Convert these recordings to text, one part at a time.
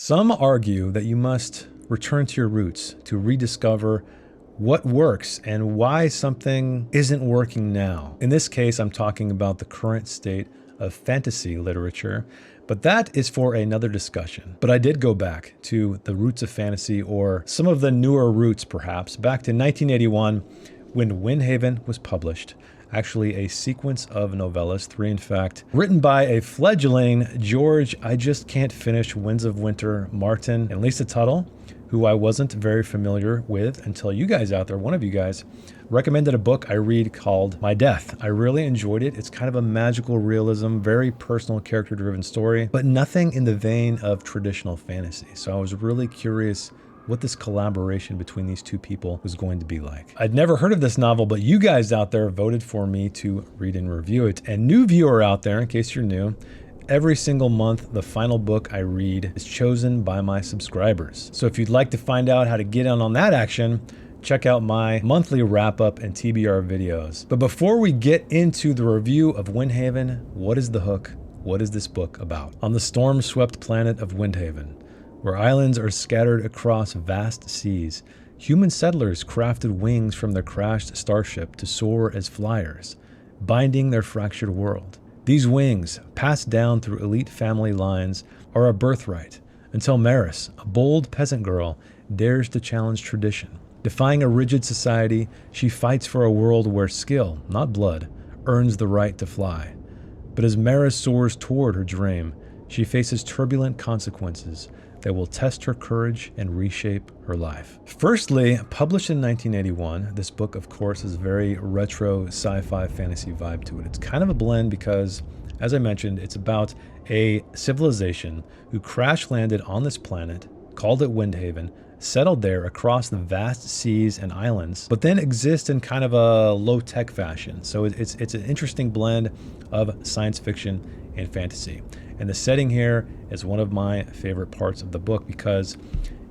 Some argue that you must return to your roots to rediscover what works and why something isn't working now. In this case, I'm talking about the current state of fantasy literature, but that is for another discussion. But I did go back to the roots of fantasy, or some of the newer roots perhaps, back to 1981 when Windhaven was published. Actually a sequence of novellas, 3 in fact, written by a fledgling George I just can't finish Winds of Winter Martin and Lisa Tuttle, who I wasn't very familiar with until you guys out there, one of you guys, recommended a book I read called My Death. I really enjoyed it. It's kind of a magical realism, very personal character-driven story, but nothing in the vein of traditional fantasy. So I was really curious what this collaboration between these two people was going to be like. I'd never heard of this novel, but you guys out there voted for me to read and review it. And new viewer out there, in case you're new, every single month, the final book I read is chosen by my subscribers. So if you'd like to find out how to get in on that action, check out my monthly wrap-up and TBR videos. But before we get into the review of Windhaven, what is the hook? What is this book about? On the storm-swept planet of Windhaven, where islands are scattered across vast seas, human settlers crafted wings from their crashed starship to soar as flyers, binding their fractured world. These wings, passed down through elite family lines, are a birthright, until Maris, a bold peasant girl, dares to challenge tradition. Defying a rigid society, she fights for a world where skill, not blood, earns the right to fly. But as Maris soars toward her dream, she faces turbulent consequences that will test her courage and reshape her life. Firstly, published in 1981, this book, of course, is a very retro sci-fi fantasy vibe to it. It's kind of a blend because, as I mentioned, it's about a civilization who crash landed on this planet, called it Windhaven, settled there across the vast seas and islands, but then exist in kind of a low-tech fashion. So it's an interesting blend of science fiction and fantasy. And the setting here is one of my favorite parts of the book because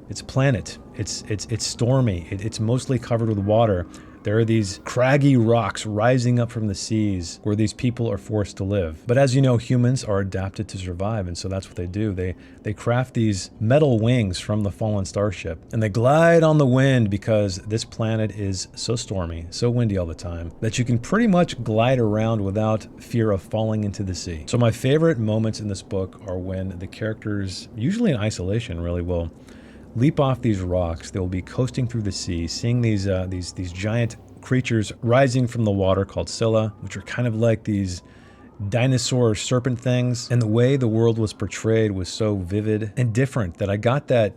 it's a planet. It's stormy. It's mostly covered with water. There are these craggy rocks rising up from the seas where these people are forced to live. But as you know, humans are adapted to survive, and so that's what they do. They craft these metal wings from the fallen starship, and they glide on the wind because this planet is so stormy, so windy all the time, that you can pretty much glide around without fear of falling into the sea. So my favorite moments in this book are when the characters, usually in isolation really, will leap off these rocks. They'll be coasting through the sea, seeing these giant creatures rising from the water called Scylla, which are kind of like these dinosaur serpent things. And the way the world was portrayed was so vivid and different that I got that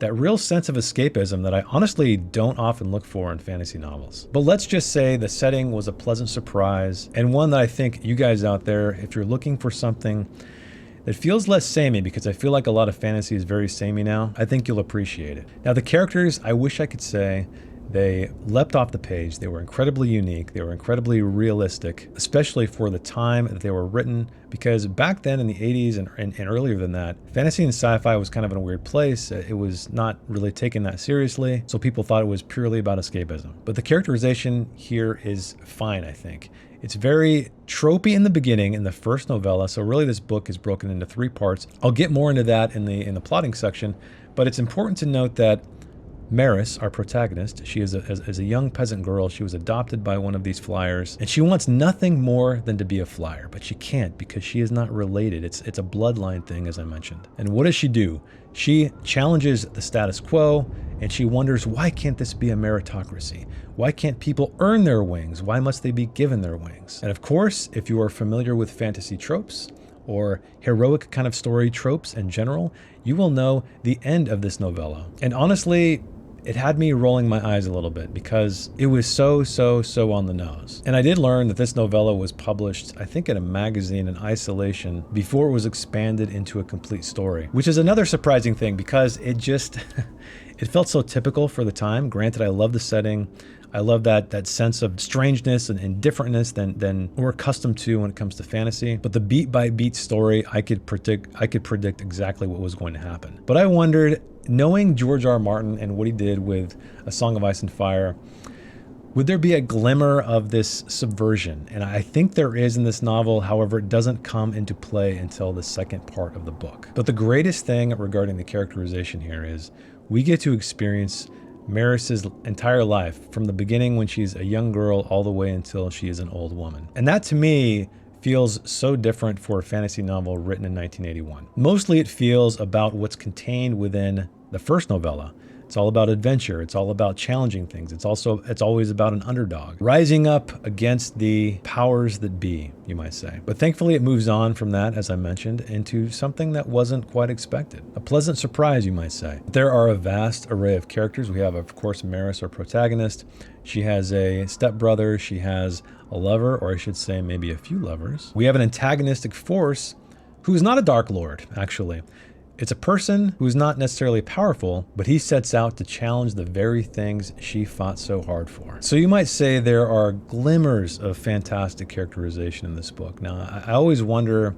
real sense of escapism that I honestly don't often look for in fantasy novels. But let's just say the setting was a pleasant surprise, and one that I think you guys out there, if you're looking for something that feels less samey, because I feel like a lot of fantasy is very samey now, I think you'll appreciate it. Now the characters, I wish I could say they leapt off the page. They were incredibly unique. They were incredibly realistic, especially for the time that they were written, because back then in the 80s and earlier than that, fantasy and sci-fi was kind of in a weird place. It was not really taken that seriously, so people thought it was purely about escapism. But the characterization here is fine, I think. It's very tropey in the beginning, in the first novella, so really this book is broken into 3 parts. I'll get more into that in the plotting section, but it's important to note that Maris, our protagonist, she is as a young peasant girl. She was adopted by one of these flyers, and she wants nothing more than to be a flyer, but she can't because she is not related. It's a bloodline thing, as I mentioned. And what does she do? She challenges the status quo, and she wonders, why can't this be a meritocracy? Why can't people earn their wings? Why must they be given their wings? And of course, if you are familiar with fantasy tropes, or heroic kind of story tropes in general, you will know the end of this novella. And honestly, it had me rolling my eyes a little bit because it was so on the nose. And I did learn that this novella was published, I think, in a magazine in isolation before it was expanded into a complete story, which is another surprising thing because it just, it felt so typical for the time. Granted, I love the setting. I love that sense of strangeness and differentness than we're accustomed to when it comes to fantasy. But the beat by beat story, I could predict exactly what was going to happen. But I wondered, knowing George R.R. Martin and what he did with A Song of Ice and Fire, what would he do with this Would there be a glimmer of this subversion? And I think there is in this novel. However, it doesn't come into play until the second part of the book. But the greatest thing regarding the characterization here is we get to experience Maris's entire life from the beginning when she's a young girl all the way until she is an old woman. And that to me feels so different for a fantasy novel written in 1981. Mostly it feels about what's contained within the first novella. It's all about adventure. It's all about challenging things. It's always about an underdog rising up against the powers that be, you might say. But thankfully it moves on from that, as I mentioned, into something that wasn't quite expected. A pleasant surprise, you might say. There are a vast array of characters. We have, of course, Maris, our protagonist. She has a stepbrother. She has a lover, or I should say maybe a few lovers. We have an antagonistic force who's not a Dark Lord, actually. It's a person who's not necessarily powerful, but he sets out to challenge the very things she fought so hard for. So you might say there are glimmers of fantastic characterization in this book. Now, I always wonder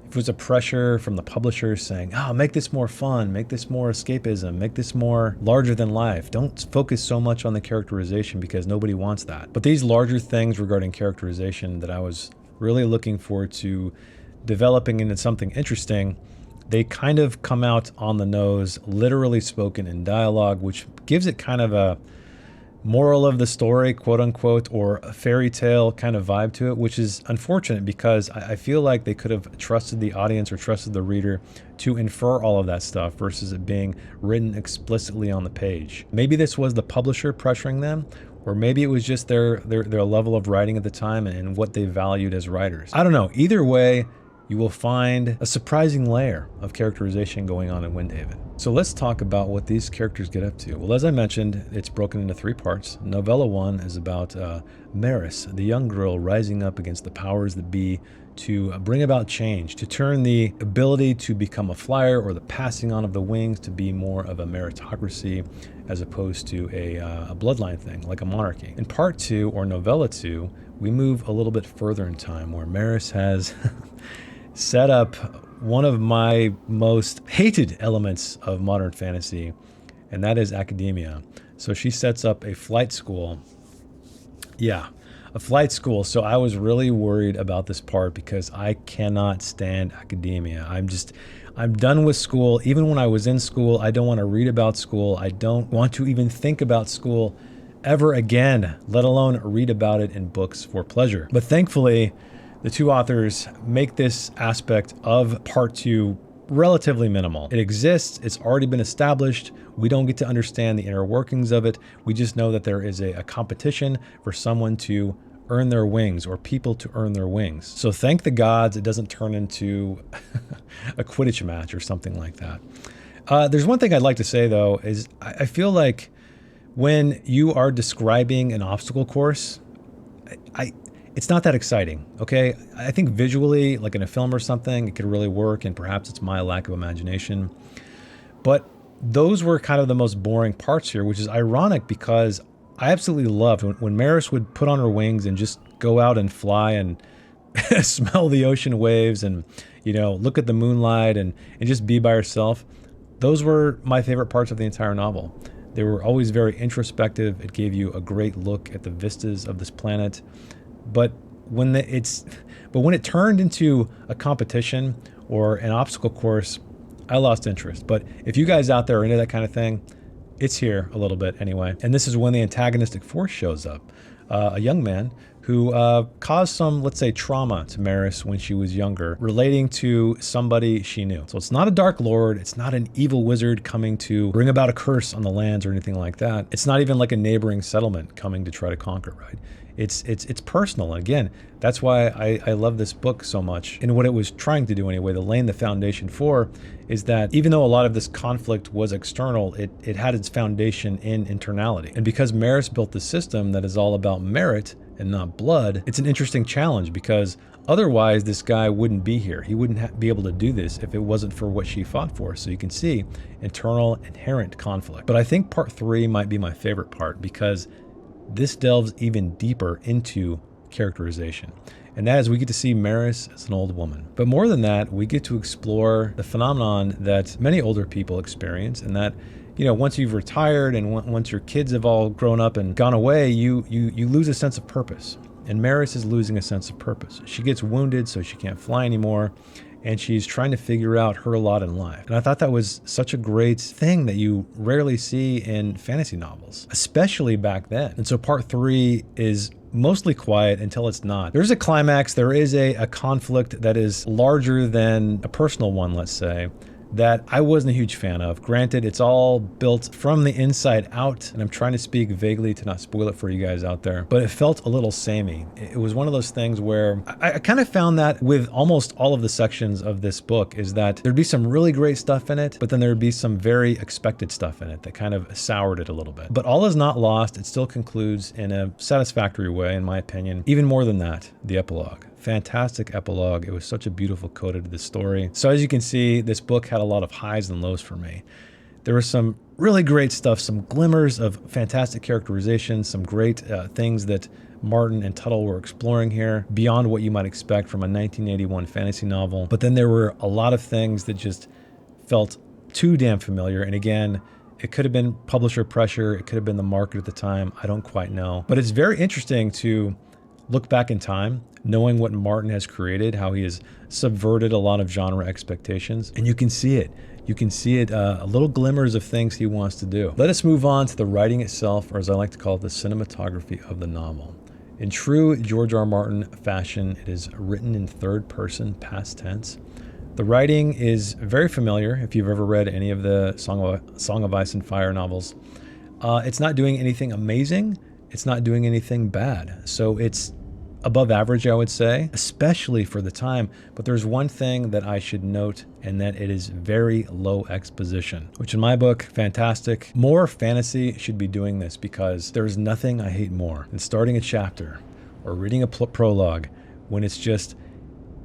if it was a pressure from the publisher saying, oh, make this more fun, make this more escapism, make this more larger than life. Don't focus so much on the characterization because nobody wants that. But these larger things regarding characterization that I was really looking forward to developing into something interesting, they kind of come out on the nose, literally spoken in dialogue, which gives it kind of a moral of the story, quote unquote, or a fairy tale kind of vibe to it, which is unfortunate because I feel like they could have trusted the audience or trusted the reader to infer all of that stuff versus it being written explicitly on the page. Maybe this was the publisher pressuring them, or maybe it was just their level of writing at the time and what they valued as writers. I don't know. Either way, you will find a surprising layer of characterization going on in Windhaven. So let's talk about what these characters get up to. Well, as I mentioned, it's broken into 3 parts. Novella 1 is about Maris, the young girl rising up against the powers that be to bring about change, to turn the ability to become a flyer or the passing on of the wings to be more of a meritocracy as opposed to a bloodline thing, like a monarchy. In part 2, or novella 2, we move a little bit further in time where Maris has set up one of my most hated elements of modern fantasy, and that is academia. So she sets up a flight school. Yeah, a flight school. So I was really worried about this part because I cannot stand academia. I'm done with school. Even when I was in school, I don't want to read about school. I don't want to even think about school ever again, let alone read about it in books for pleasure. But thankfully, the 2 authors make this aspect of part 2 relatively minimal. It exists, it's already been established. We don't get to understand the inner workings of it. We just know that there is a competition for someone to earn their wings, or people to earn their wings. So thank the gods it doesn't turn into a Quidditch match or something like that. There's one thing I'd like to say though, is I feel like when you are describing an obstacle course, it's not that exciting, okay? I think visually, like in a film or something, it could really work, and perhaps it's my lack of imagination. But those were kind of the most boring parts here, which is ironic because I absolutely loved when Maris would put on her wings and just go out and fly and smell the ocean waves and, look at the moonlight and just be by herself. Those were my favorite parts of the entire novel. They were always very introspective. It gave you a great look at the vistas of this planet. But when it turned into a competition or an obstacle course, I lost interest. But if you guys out there are into that kind of thing, it's here a little bit anyway. And this is when the antagonistic force shows up. A young man who caused some, let's say, trauma to Maris when she was younger, relating to somebody she knew. So it's not a Dark Lord. It's not an evil wizard coming to bring about a curse on the lands or anything like that. It's not even like a neighboring settlement coming to try to conquer, right? It's personal. And again, that's why I love this book so much. And what it was trying to do anyway, to lay the foundation for, is that even though a lot of this conflict was external, it had its foundation in internality. And because Maris built the system that is all about merit and not blood, it's an interesting challenge because otherwise this guy wouldn't be here. He wouldn't be able to do this if it wasn't for what she fought for. So you can see internal, inherent conflict. But I think part 3 might be my favorite part because this delves even deeper into characterization. And that is, we get to see Maris as an old woman. But more than that, we get to explore the phenomenon that many older people experience, and that once you've retired and once your kids have all grown up and gone away, you lose a sense of purpose. And Maris is losing a sense of purpose. She gets wounded, so she can't fly anymore. And she's trying to figure out her lot in life. And I thought that was such a great thing that you rarely see in fantasy novels, especially back then. And so part 3 is mostly quiet until it's not. There's a climax, there is a conflict that is larger than a personal one, let's say, that I wasn't a huge fan of. Granted, it's all built from the inside out, and I'm trying to speak vaguely to not spoil it for you guys out there, but it felt a little samey. It was one of those things where I kind of found that with almost all of the sections of this book, is that there'd be some really great stuff in it, but then there'd be some very expected stuff in it that kind of soured it a little bit. But all is not lost. It still concludes in a satisfactory way, in my opinion. Even more than that, the epilogue. Fantastic epilogue. It was such a beautiful coda to the story. So as you can see, this book had a lot of highs and lows for me. There was some really great stuff, some glimmers of fantastic characterization, some great things that Martin and Tuttle were exploring here beyond what you might expect from a 1981 fantasy novel. But then there were a lot of things that just felt too damn familiar. And again, it could have been publisher pressure. It could have been the market at the time. I don't quite know. But it's very interesting to look back in time, knowing what Martin has created, how he has subverted a lot of genre expectations, and you can see it. You can see it, little glimmers of things he wants to do. Let us move on to the writing itself, or as I like to call it, the cinematography of the novel. In true George R.R. Martin fashion, it is written in third person, past tense. The writing is very familiar if you've ever read any of the Song of Ice and Fire novels. It's not doing anything amazing. It's not doing anything bad. So it's above average, I would say, especially for the time. But there's one thing that I should note, and that it is very low exposition, which in my book, fantastic. More fantasy should be doing this, because there's nothing I hate more than starting a chapter or reading a prologue when it's just,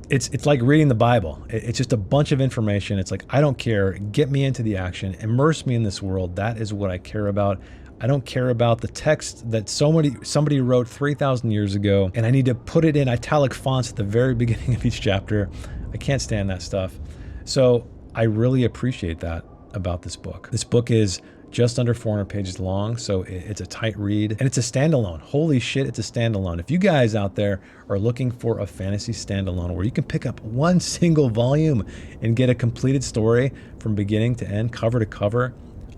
it's like reading the Bible. It's just a bunch of information. It's like, I don't care. Get me into the action. Immerse me in this world. That is what I care about. I don't care about the text that somebody wrote 3,000 years ago, and I need to put it in italic fonts at the very beginning of each chapter. I can't stand that stuff. So I really appreciate that about this book. This book is just under 400 pages long, so it's a tight read, and it's a standalone. Holy shit, it's a standalone. If you guys out there are looking for a fantasy standalone where you can pick up one single volume and get a completed story from beginning to end, cover to cover,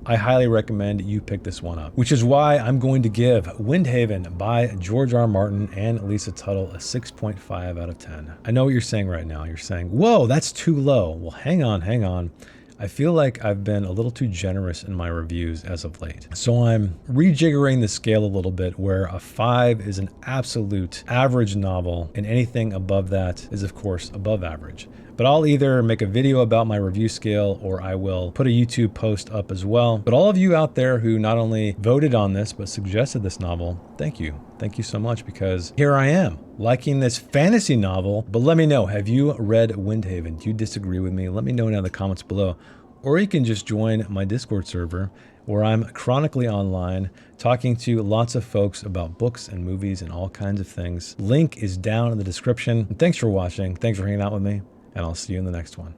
I highly recommend you pick this one up, which is why I'm going to give Windhaven by George R.R. Martin and Lisa Tuttle a 6.5 out of 10. I know what you're saying right now. You're saying, whoa, that's too low. Well, hang on. I feel like I've been a little too generous in my reviews as of late. So I'm rejiggering the scale a little bit, where a 5 is an absolute average novel, and anything above that is, of course, above average. But I'll either make a video about my review scale, or I will put a YouTube post up as well. But all of you out there who not only voted on this, but suggested this novel, thank you. Thank you so much, because here I am liking this fantasy novel. But let me know, have you read Windhaven? Do you disagree with me? Let me know in the comments below. Or you can just join my Discord server, where I'm chronically online talking to lots of folks about books and movies and all kinds of things. Link is down in the description. And thanks for watching. Thanks for hanging out with me, and I'll see you in the next one.